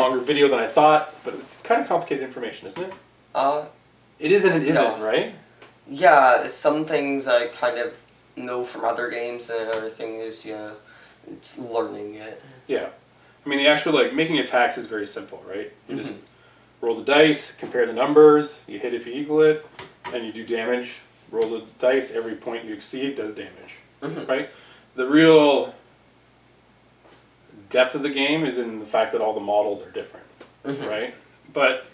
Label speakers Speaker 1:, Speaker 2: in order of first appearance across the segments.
Speaker 1: longer video than I thought, but it's kind of complicated information, isn't it? It is and it isn't, right?
Speaker 2: Yeah, some things I kind of know from other games, and everything is, it's learning it.
Speaker 1: Yeah. I mean, the actual, like, making attacks is very simple, right? You just roll the dice, compare the numbers, you hit if you equal it, and you do damage. Roll the dice, every point you exceed does damage, right? The real depth of the game is in the fact that all the models are different, right? But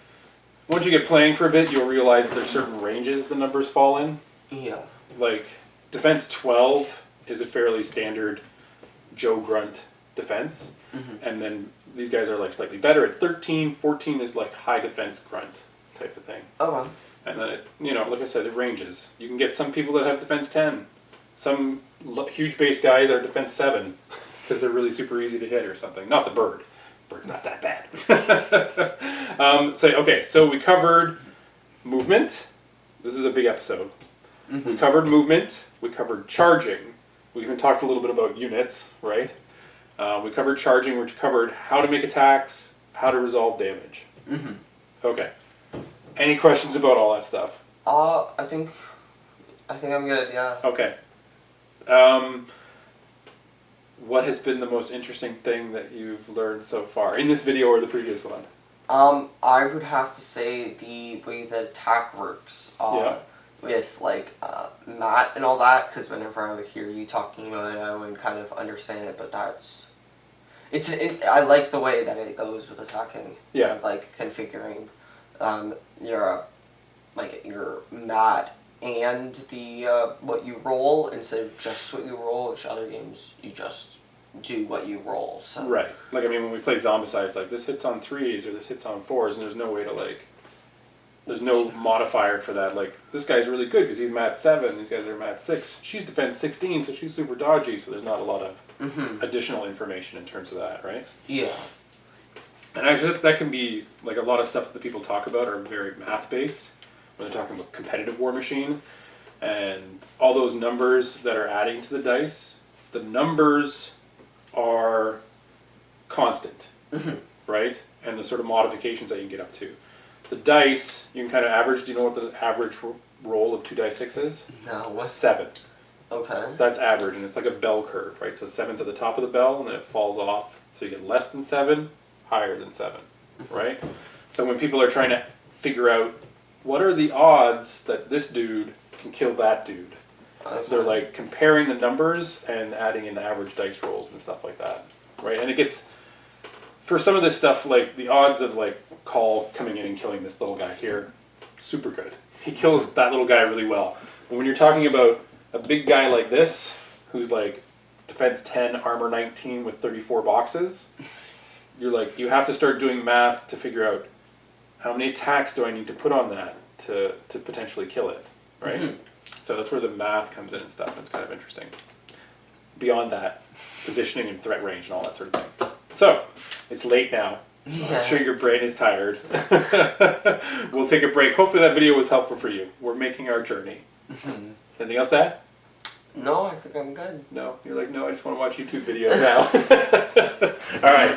Speaker 1: once you get playing for a bit, you'll realize that there's certain ranges the numbers fall in.
Speaker 2: Yeah.
Speaker 1: Like, defense 12 is a fairly standard Joe Grunt defense. And then these guys are like slightly better at 13. 14 is like high defense grunt type of thing.
Speaker 2: Oh, wow.
Speaker 1: And then it, like I said, it ranges. You can get some people that have defense 10. Some huge base guys are defense 7 because they're really super easy to hit or something. Not the bird. Bird's not that bad. So we covered movement. This is a big episode. We covered movement. We covered charging. We even talked a little bit about units, right? We covered charging. We covered how to make attacks, how to resolve damage. Okay. Any questions about all that stuff?
Speaker 2: I think I'm good. Yeah.
Speaker 1: Okay. What has been the most interesting thing that you've learned so far in this video or the previous one?
Speaker 2: I would have to say the way the attack works. With like Matt and all that, because whenever I would hear you talking about it, I would kind of understand it. But I like the way that it goes with attacking.
Speaker 1: Yeah.
Speaker 2: And, like configuring your Matt and the what you roll instead of just what you roll. Which other games you just do what you roll. So. Right.
Speaker 1: Like, I mean, when we play Zombicide, it's like this hits on 3s or this hits on 4s, and there's no way to like. There's no modifier for that. Like, this guy's really good because he's Mat 7. These guys are Mat 6. She's defense 16, so she's super dodgy. So there's not a lot of additional information in terms of that, right?
Speaker 2: Yeah.
Speaker 1: And actually, that can be, like, a lot of stuff that the people talk about are very math-based. When they're talking about competitive warmachine. And all those numbers that are adding to the dice, the numbers are constant, right? And the sort of modifications that you can get up to. The dice, you can kind of average. Do you know what the average roll of 2d6 is?
Speaker 2: No, what?
Speaker 1: 7.
Speaker 2: Okay.
Speaker 1: That's average, and it's like a bell curve, right? So 7's at the top of the bell, and then it falls off. So you get less than 7, higher than 7, right? So when people are trying to figure out what are the odds that this dude can kill that dude, they're like comparing the numbers and adding in average dice rolls and stuff like that, right? And it gets, for some of this stuff, like the odds of like Call coming in and killing this little guy here, super good. He kills that little guy really well. But when you're talking about a big guy like this, who's like defense 10, armor 19 with 34 boxes, you're like, you have to start doing math to figure out how many attacks do I need to put on that to potentially kill it, right? So that's where the math comes in and stuff. It's kind of interesting. Beyond that, positioning and threat range and all that sort of thing. So, it's late now. Yeah. I'm sure your brain is tired. We'll take a break. Hopefully that video was helpful for you. We're making our journey. Anything else to add?
Speaker 2: No, I think I'm good.
Speaker 1: No? You're like, no, I just want to watch YouTube videos now. All right.